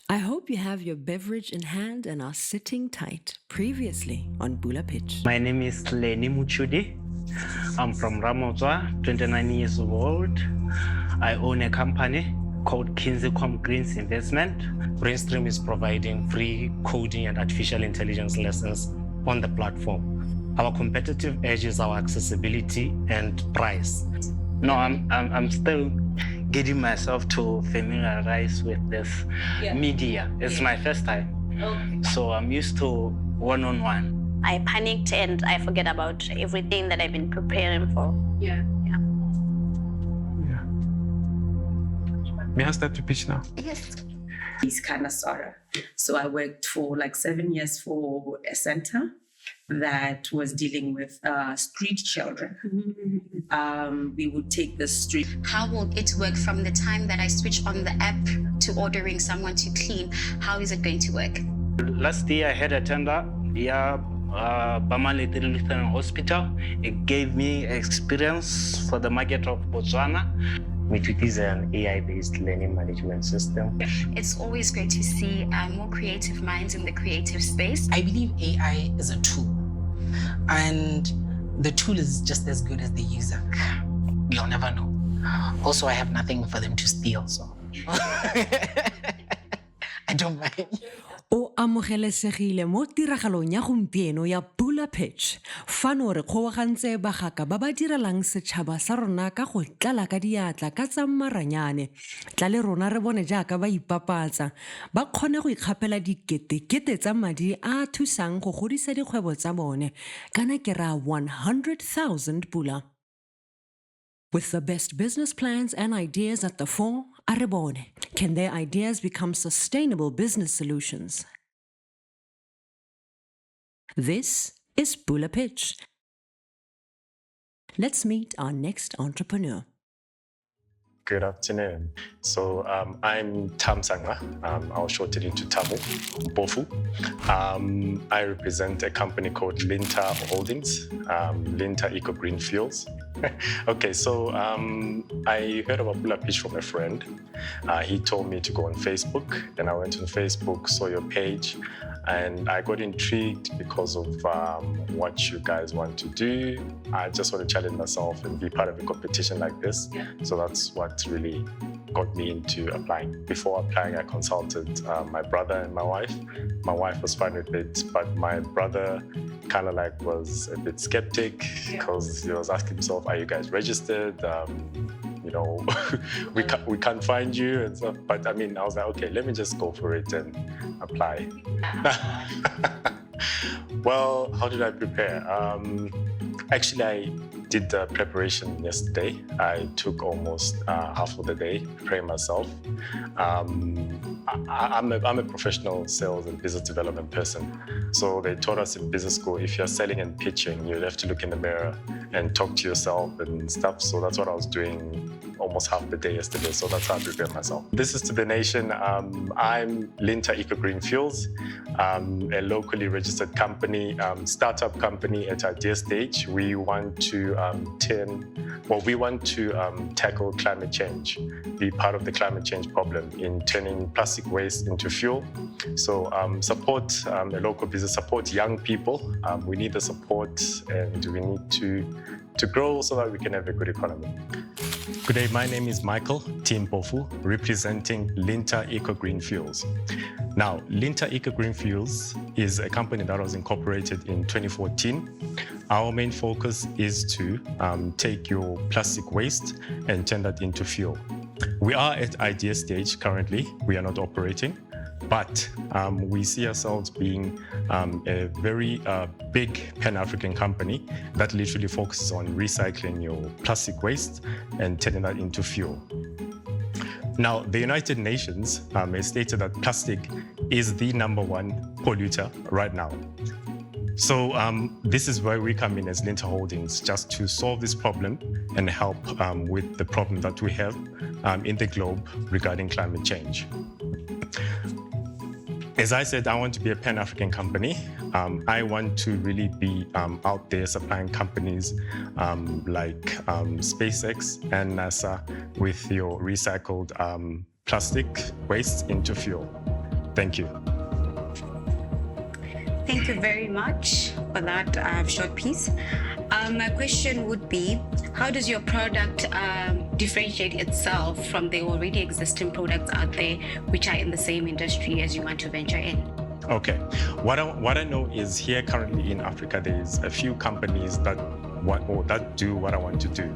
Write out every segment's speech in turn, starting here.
I hope you have your beverage in hand and are sitting tight. Previously on Bula Pitch. My name is Lenny Muchudi. I'm from Ramotswa, 29 years old. I own a company called 𝐏𝐢𝐭𝐜𝐡 Investment. Brainstream is providing free coding and artificial intelligence lessons on the platform. Our competitive edge is our accessibility and price. No, I'm still getting myself to familiarize with this media. It's my first time. Okay. So I'm used to one-on-one. I panicked and I forget about everything that I've been preparing for. Yeah. May I start to pitch now? Yes. He's kind of sorrow. So I worked for like 7 years for a center that was dealing with street children. We would take the street. How will it work from the time that I switch on the app to ordering someone to clean? How is it going to work? Last year I had a tender here, Bamale Lutheran Hospital. It gave me experience for the market of Botswana. It is an AI-based learning management system. It's always great to see more creative minds in the creative space. I believe AI is a tool, and the tool is just as good as the user. You'll never know. Also, I have nothing for them to steal, so I don't mind. O amogelesegile mo tiragalong ya gompieno ya Bula Pitch. Fano re kgobagantse bagaka ba ba direlang setšhaba sa rona ka go tlala ka diatla ka tsa maranyane. Tla le rona re bone jaaka ba ipapatsa. Ba kgone go ikgapela dikete tsa madi a thusang go godisa dikgwebo tsa bone. Kana ke ra 100,000 Bula. With the best business plans and ideas at the fore, Arebone, can their ideas become sustainable business solutions? This is Bula Pitch. Let's meet our next entrepreneur. Good afternoon. So I'm Tamsanga. I'll shorten it into Tamu, Bofu. I represent a company called Linta Holdings, Linta Eco Green Fuels. Okay, so I heard about Bula Pitch from a friend. He told me to go on Facebook, and I went on Facebook, saw your page, and I got intrigued because of what you guys want to do. I just want to challenge myself and be part of a competition like this. Yeah. So that's what really got me into applying. Before applying, I consulted my brother and my wife. My wife was fine with it, but my brother kind of like was a bit skeptic because he was asking himself, are you guys registered? You know, we can't find you and stuff. But I mean, I was like, okay, let me just go for it and apply. Well, how did I prepare? Actually, I did the preparation yesterday. I took almost half of the day preparing myself. I'm a professional sales and business development person. So they taught us in business school, if you're selling and pitching, you have to look in the mirror and talk to yourself and stuff. So that's what I was doing almost half the day yesterday. So that's how I prepared myself. This is to the nation. I'm Linta Eco Green Fuels, a locally registered company, startup company at our dear stage. We want to tackle climate change, be part of the climate change problem in turning plastic waste into fuel. So support the local business, support young people. We need the support, and we need to grow so that we can have a good economy. Good day, my name is Michael Tim Bofu, representing Linta Eco Green Fuels. Now, Linta Eco Green Fuels is a company that was incorporated in 2014. Our main focus is to take your plastic waste and turn that into fuel. We are at idea stage currently. We are not operating, but we see ourselves being a very big Pan-African company that literally focuses on recycling your plastic waste and turning that into fuel. Now, the United Nations has stated that plastic is the #1 polluter right now. So this is where we come in as Linta Holdings, just to solve this problem and help with the problem that we have in the globe regarding climate change. As I said, I want to be a Pan-African company. I want to really be out there supplying companies like SpaceX and NASA with your recycled plastic waste into fuel. Thank you. Thank you very much for that short piece. My question would be, how does your product differentiate itself from the already existing products out there which are in the same industry as you want to venture in? Okay, what I know is here currently in Africa, there's a few companies that do what I want to do.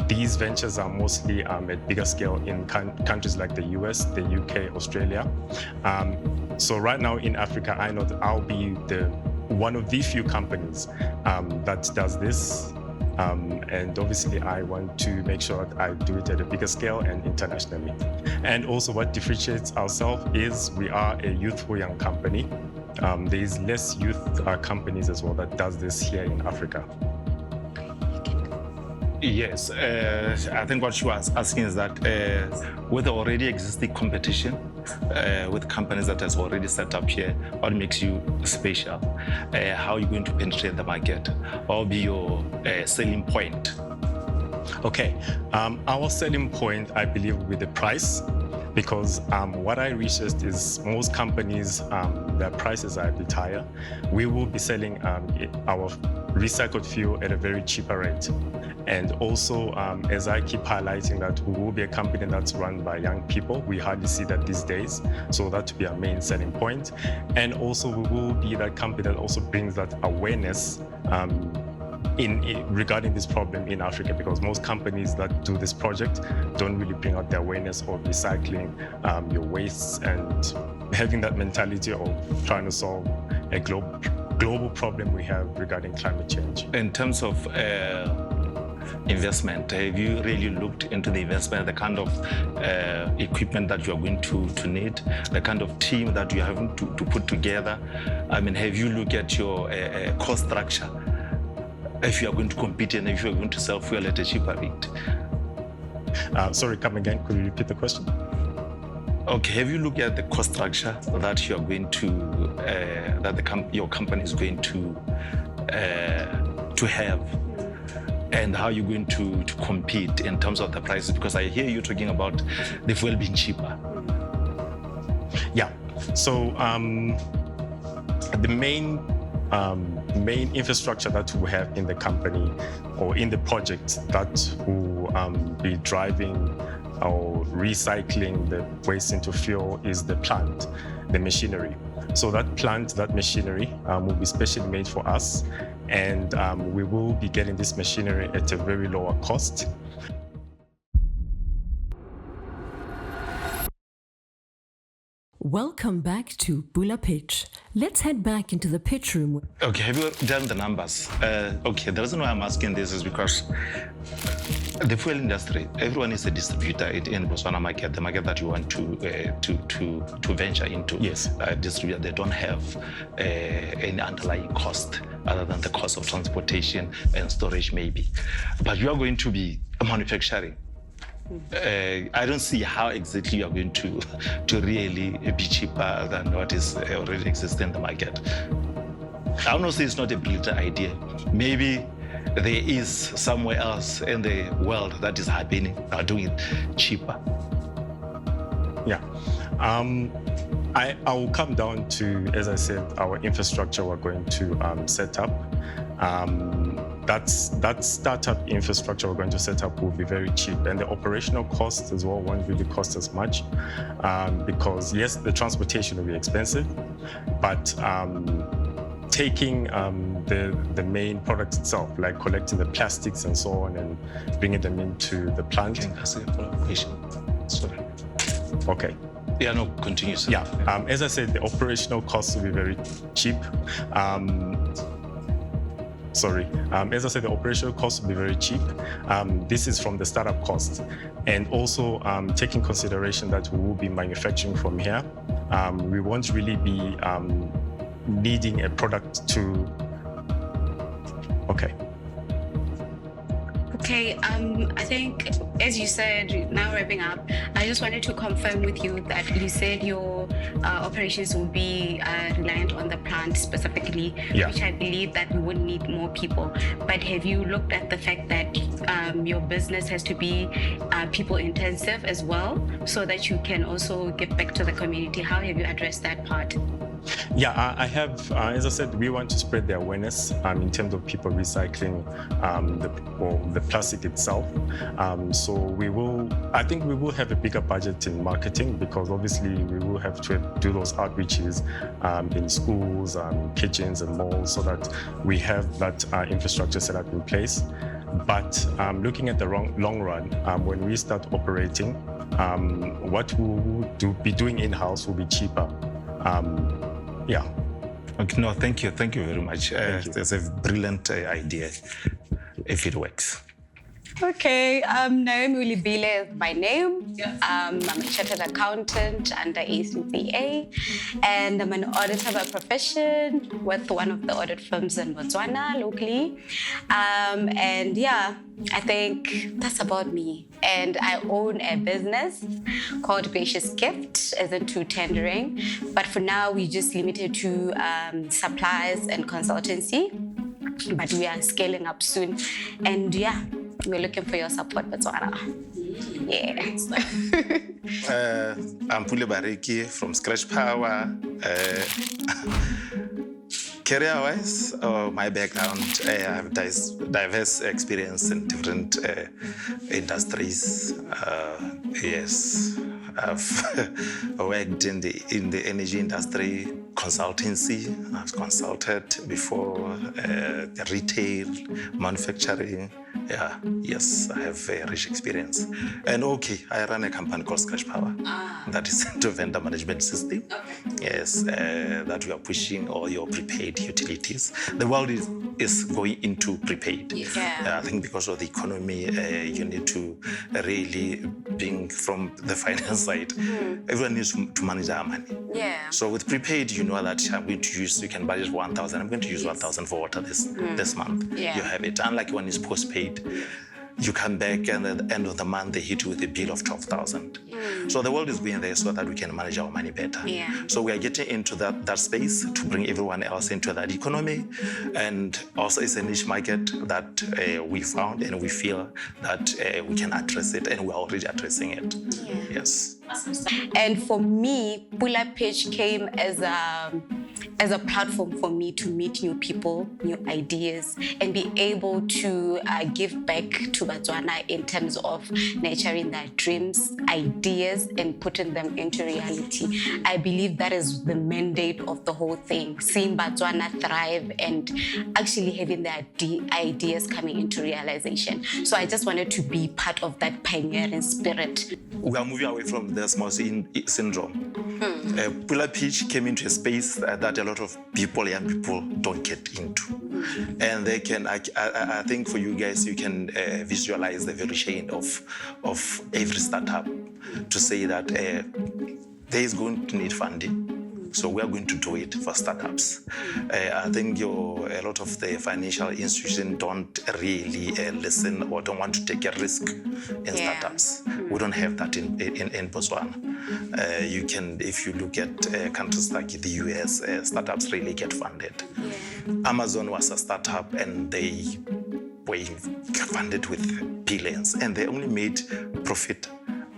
These ventures are mostly at bigger scale in countries like the US, the UK, Australia. So right now in Africa, I know that I'll be one of the few companies that does this. And obviously I want to make sure that I do it at a bigger scale and internationally. And also what differentiates ourselves is we are a youthful young company. There is less youth companies as well that does this here in Africa. Yes, I think what she was asking is that with the already existing competition, with companies that has already set up here, what makes you special? How are you going to penetrate the market? What will be your selling point? Okay, our selling point, I believe, will be the price, because what I researched is most companies, their prices are a bit higher. We will be selling our recycled fuel at a very cheaper rate. And also, as I keep highlighting that we will be a company that's run by young people. We hardly see that these days. So that will be our main selling point. And also, we will be that company that also brings that awareness regarding this problem in Africa, because most companies that do this project don't really bring out the awareness of recycling your wastes and having that mentality of trying to solve a global problem we have regarding climate change. In terms of investment, have you really looked into the investment, the kind of equipment that you are going to need, the kind of team that you are having to put together? I mean, have you looked at your cost structure? If you are going to compete and if you are going to sell fuel at a cheaper rate? Sorry, come again. Could you repeat the question? Okay, have you looked at the cost structure that you are going to, your company is going to have, and how you're going to compete in terms of the prices? Because I hear you talking about the fuel being cheaper. Yeah. So the main infrastructure that we have in the company or in the project that will be driving or recycling the waste into fuel is the plant, the machinery. So that plant, that machinery will be specially made for us, and we will be getting this machinery at a very lower cost. Welcome back to Bula Pitch. Let's head back into the pitch room. Okay, have you done the numbers? Okay, the reason why I'm asking this is because the fuel industry, everyone is a distributor in Botswana market, the market that you want to venture into. Yes. Distributor, they don't have any underlying cost other than the cost of transportation and storage maybe. But you are going to be manufacturing. I don't see how exactly you are going to really be cheaper than what is already existing in the market. I don't know, say it's not a brilliant idea. Maybe there is somewhere else in the world that is happening, doing it cheaper. Yeah. I will come down to, as I said, our infrastructure we're going to set up. That startup infrastructure we're going to set up will be very cheap, and the operational costs as well won't really cost as much because yes, the transportation will be expensive, but taking the main product itself, like collecting the plastics and so on and bringing them into the plant. Sorry. Okay. Yeah, no, continue, sir. Yeah, as I said, the operational costs will be very cheap. As I said, the operational cost will be very cheap. This is from the startup cost. And also taking consideration that we will be manufacturing from here, we won't really be needing a product to, okay. Okay, I think, as you said, now wrapping up, I just wanted to confirm with you that you said your operations will be reliant on the plant specifically, Yeah. which I believe that we would need more people. But have you looked at the fact that your business has to be people intensive as well, so that you can also give back to the community? How have you addressed that part? Yeah, I have, as I said, we want to spread the awareness in terms of people recycling the plastic itself. So I think we will have a bigger budget in marketing, because obviously we will have to do those outreaches in schools, kitchens and malls, so that we have that infrastructure set up in place. But looking at the long run, when we start operating, what we will be doing in-house will be cheaper. Yeah. Okay, no, thank you very much. It's a brilliant idea, if it works. Okay, Naomi Ulibile is my name. I'm a chartered accountant under ACCA, and I'm an auditor by profession with one of the audit firms in Botswana locally. And yeah, I think that's about me. And I own a business called 𝐏𝐢𝐭𝐜𝐡, as into tendering. But for now, we're just limited to supplies and consultancy. But we are scaling up soon. And yeah, we're looking for your support, Botswana. Yeah. I'm Pule Bareki from Scratch Power. Career-wise, my background, I have diverse experience in different industries. Yes, I've worked in the energy industry, consultancy. I've consulted before, retail, manufacturing. Yeah, yes, I have a rich experience. And okay, I run a company called Scratch Power. That is into vendor management system. Okay. Yes, that we are pushing all your prepaid utilities. The world is going into prepaid. Yeah. I think because of the economy, you need to really bring from the finance side. Everyone needs to manage their money. Yeah. So with prepaid, you know that I'm going to use, you can budget 1,000. I'm going to use 1,000 for water this month. Yeah. You have it. Unlike when it's postpaid, you come back and at the end of the month, they hit you with a bill of 12,000. So the world is going there so that we can manage our money better. Yeah. So we are getting into that space to bring everyone else into that economy. And also it's a niche market that we found, and we feel that we can address it, and we're already addressing it. Yeah. Yes. And for me, 𝐿𝐴 came as a platform for me to meet new people, new ideas, and be able to give back to Botswana in terms of nurturing their dreams, ideas, and putting them into reality. I believe that is the mandate of the whole thing, seeing Botswana thrive and actually having their ideas coming into realization. So I just wanted to be part of that pioneering spirit. We are moving away from the small syndrome. 𝐿𝐴 came into a space that a lot of people, young people, don't get into. And they can, I think for you guys, you can visualize the value chain of every startup to say that there is going to need funding. So we are going to do it for startups. I think a lot of the financial institutions don't really listen or don't want to take a risk in startups. We don't have that in Botswana. You can, if you look at countries like the US, startups really get funded. Amazon was a startup and they were funded with billions, and they only made profit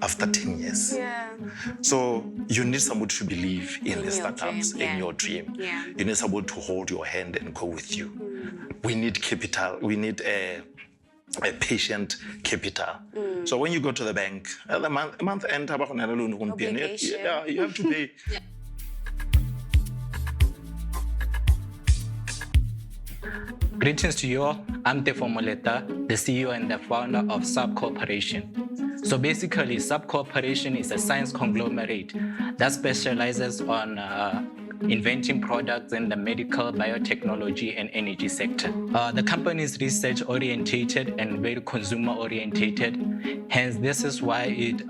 after 10 years. Yeah. So you need somebody to believe in the startups, dream, in your dream. Yeah. You need somebody to hold your hand and go with you. We need capital. We need a patient capital. So when you go to the bank, the month end, Obligation. yeah, you have to pay. Greetings to you all. I'm Tefo Moleta, the CEO and the founder of SAP Corporation. So basically, SAP Corporation is a science conglomerate that specializes on inventing products in the medical, biotechnology, and energy sector. The company is research-orientated and very consumer-orientated, Hence, this is why it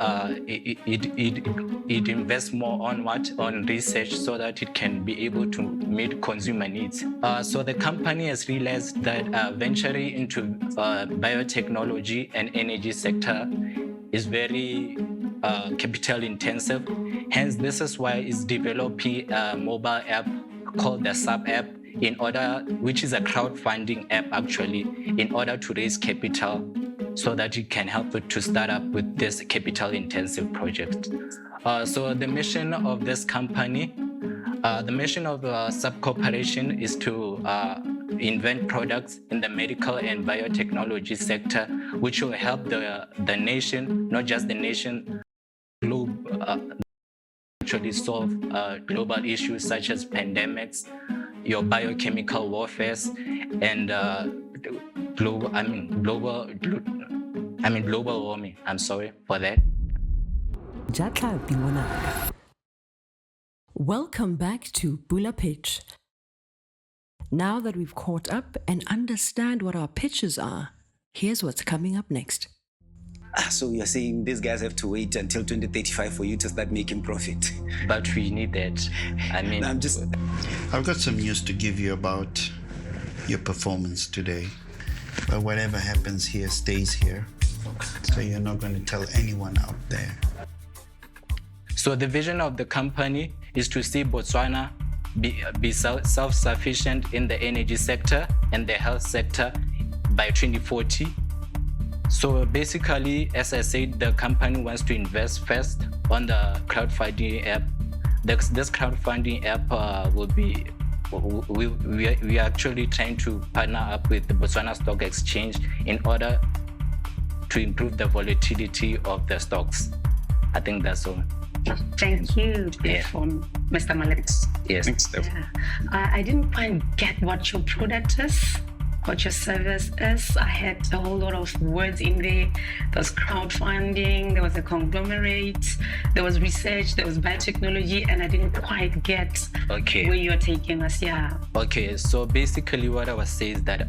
invests more on research so that it can be able to meet consumer needs. So the company has realized that venturing into biotechnology and energy sector is very capital intensive. Hence, this is why it's developing a mobile app called the Sub app, which is a crowdfunding app actually, in order to raise capital so that it can help it to start up with this capital-intensive project. So the mission of this company, the mission of Sub Corporation is to invent products in the medical and biotechnology sector, which will help the nation, not just the nation, actually solve global issues such as pandemics, your biochemical warfare, and global warming. I'm sorry for that. Welcome back to Bula Pitch. Now that we've caught up and understand what our pitches are, here's what's coming up next. So you're saying these guys have to wait until 2035 for you to start making profit? But we need that. I mean, I've got some news to give you about your performance today. But whatever happens here stays here. So you're not going to tell anyone out there. So the vision of the company is to see Botswana be self-sufficient in the energy sector and the health sector by 2040. So basically, as I said, the company wants to invest first on the crowdfunding app. This crowdfunding app we are actually trying to partner up with the Botswana Stock Exchange in order to improve the volatility of the stocks. I think that's all. Thank you, Mr. Mallet. Yes. Yeah. I didn't quite get what your product is, what your service is. I had a whole lot of words in there. There was crowdfunding, there was a conglomerate, there was research, there was biotechnology, and I didn't quite get where you're taking us. Yeah. Okay, so basically what I was saying is that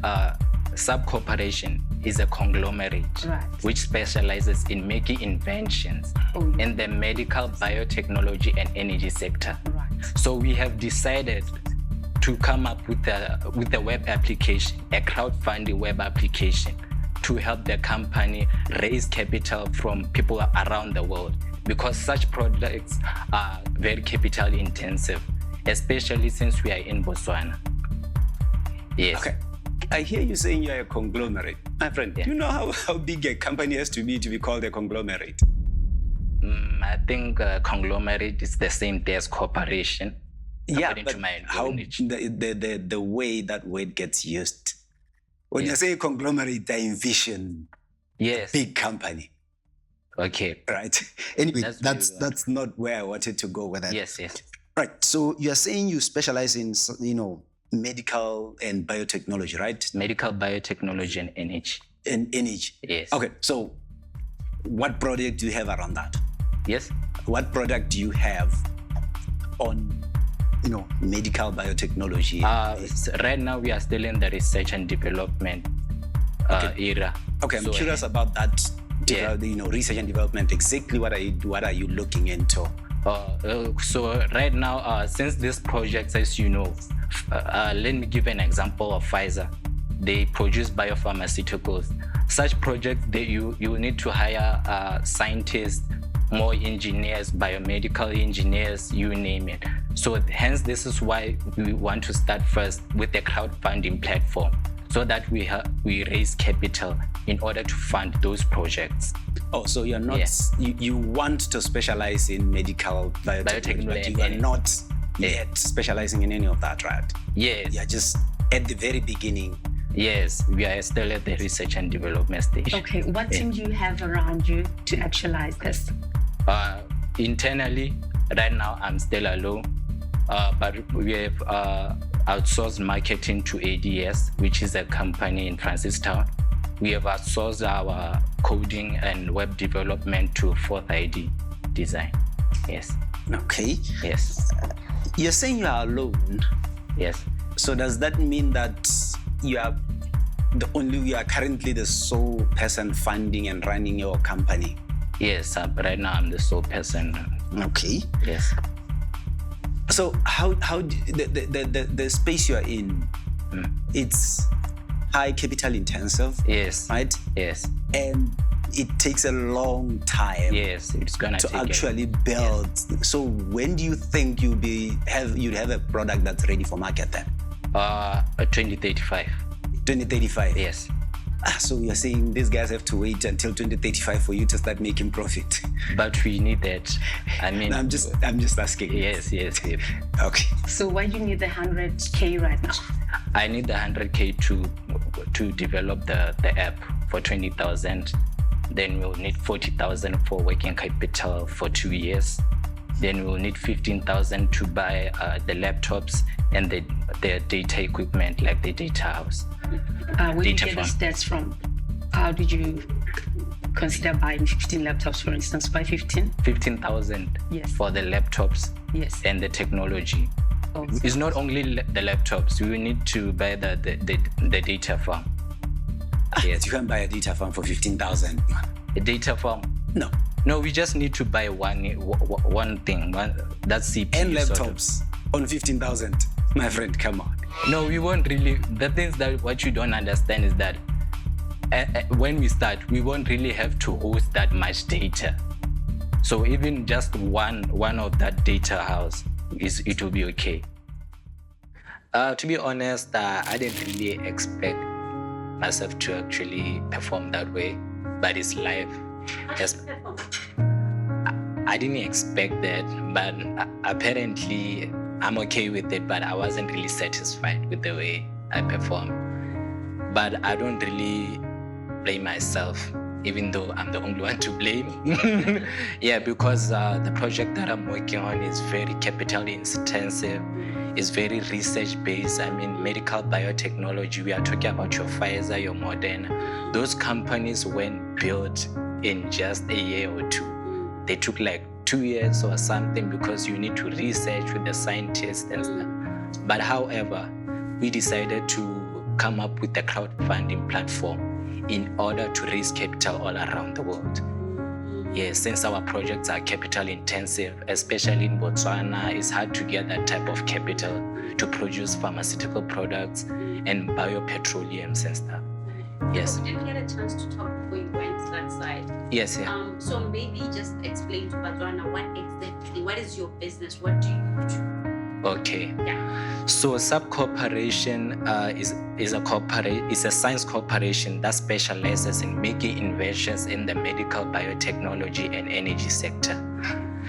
Sub Corporation is a conglomerate which specializes in making inventions in the medical, biotechnology, and energy sector. Right. So we have decided to come up with a web application, a crowdfunding web application, to help the company raise capital from people around the world, because such products are very capital intensive, especially since we are in Botswana. Yes. Okay. I hear you saying you're a conglomerate. My friend, do you know how big a company has to be called a conglomerate? I think conglomerate is the same thing as corporation. Yeah, but how the way that word gets used. When you say conglomerate, I envision a big company. Okay. Right. Anyway, that's not where I wanted to go with that. Yes. Right. So you're saying you specialize in, medical and biotechnology, right? Medical, biotechnology, and energy. And energy. Yes. Okay. So what product do you have around that? Yes. What product do you have on, medical biotechnology? Right now we are still in the research and development era. Okay, I'm curious about that. Research and development. Exactly what are you looking into? So right now, since this project, as you know, let me give an example of Pfizer. They produce biopharmaceuticals. Such projects, you need to hire scientists, more engineers, biomedical engineers, you name it. So hence, this is why we want to start first with a crowdfunding platform, so that we raise capital in order to fund those projects. Oh, so you're not, you want to specialize in medical biotechnology, but you are not yet specializing in any of that, right? Yes. You're just at the very beginning. Yes, we are still at the research and development stage. Okay, what team do you have around you to actualize this? Internally, right now I'm still alone, but we have outsourced marketing to ADS, which is a company in Francistown. We have outsourced our coding and web development to 4th ID Design. Yes. Okay. Yes. You're saying you are alone. Yes. So does that mean that you are you are currently the sole person funding and running your company? Yes, right now I'm the sole person. Okay. Yes. So how the space you are in, it's high capital intensive. Yes. Right? Yes. And it takes a long time. Yes, it's gonna to take actually build. Yes. So when do you think you'd have a product that's ready for market then? 2035. 2035. Yes. So you're saying these guys have to wait until 2035 for you to start making profit? But we need that. I mean, no, I'm just asking. Yes. Okay. So why do you need the 100K right now? I need the 100K to develop the app for 20,000. Then we'll need 40,000 for working capital for 2 years. Then we'll need 15,000 to buy the laptops and the data equipment, like the data house. Where did you get the stats from? How did you consider buying 15 laptops, for instance? Buy 15? 15,000 for the laptops and the technology. Oh. It's not only the laptops. We need to buy the data farm. Yes. You can buy a data farm for 15,000. A data farm? No. No, we just need to buy one thing. That's CPU. And laptops on 15,000. My friend, come on. No, we won't really. The things that what you don't understand is that when we start, we won't really have to host that much data. So even just one of that data house, it will be okay. To be honest, I didn't really expect myself to actually perform that way, but it's life. I didn't expect that, but apparently I'm okay with it, but I wasn't really satisfied with the way I performed. But I don't really blame myself, even though I'm the only one to blame. Yeah, because the project that I'm working on is very capital intensive. It's very research-based. I mean, medical biotechnology, we are talking about your Pfizer, your Moderna. Those companies weren't built in just a year or two. They took like 2 years or something because you need to research with the scientists and stuff. But however, we decided to come up with a crowdfunding platform in order to raise capital all around the world. Yes, since our projects are capital intensive, especially in Botswana, it's hard to get that type of capital to produce pharmaceutical products and biopetroleums and stuff. Yes. We didn't get a chance to talk before you went that side. Yes, yeah. So maybe just explain to Botswana what is your business? What do you do? Okay. Yeah. So 𝐏𝐢𝐭𝐜𝐡 Corporation is a science corporation that specializes in making inventions in the medical, biotechnology, and energy sector.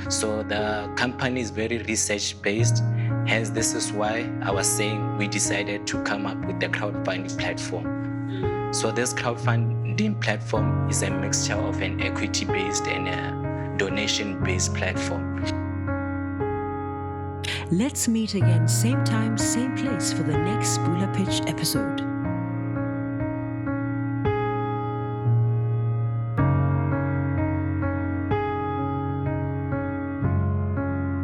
So the company is very research-based. Hence, this is why I was saying we decided to come up with the crowdfunding platform. So this crowdfunding platform is a mixture of an equity-based and a donation-based platform. Let's meet again, same time, same place for the next Bula Pitch episode.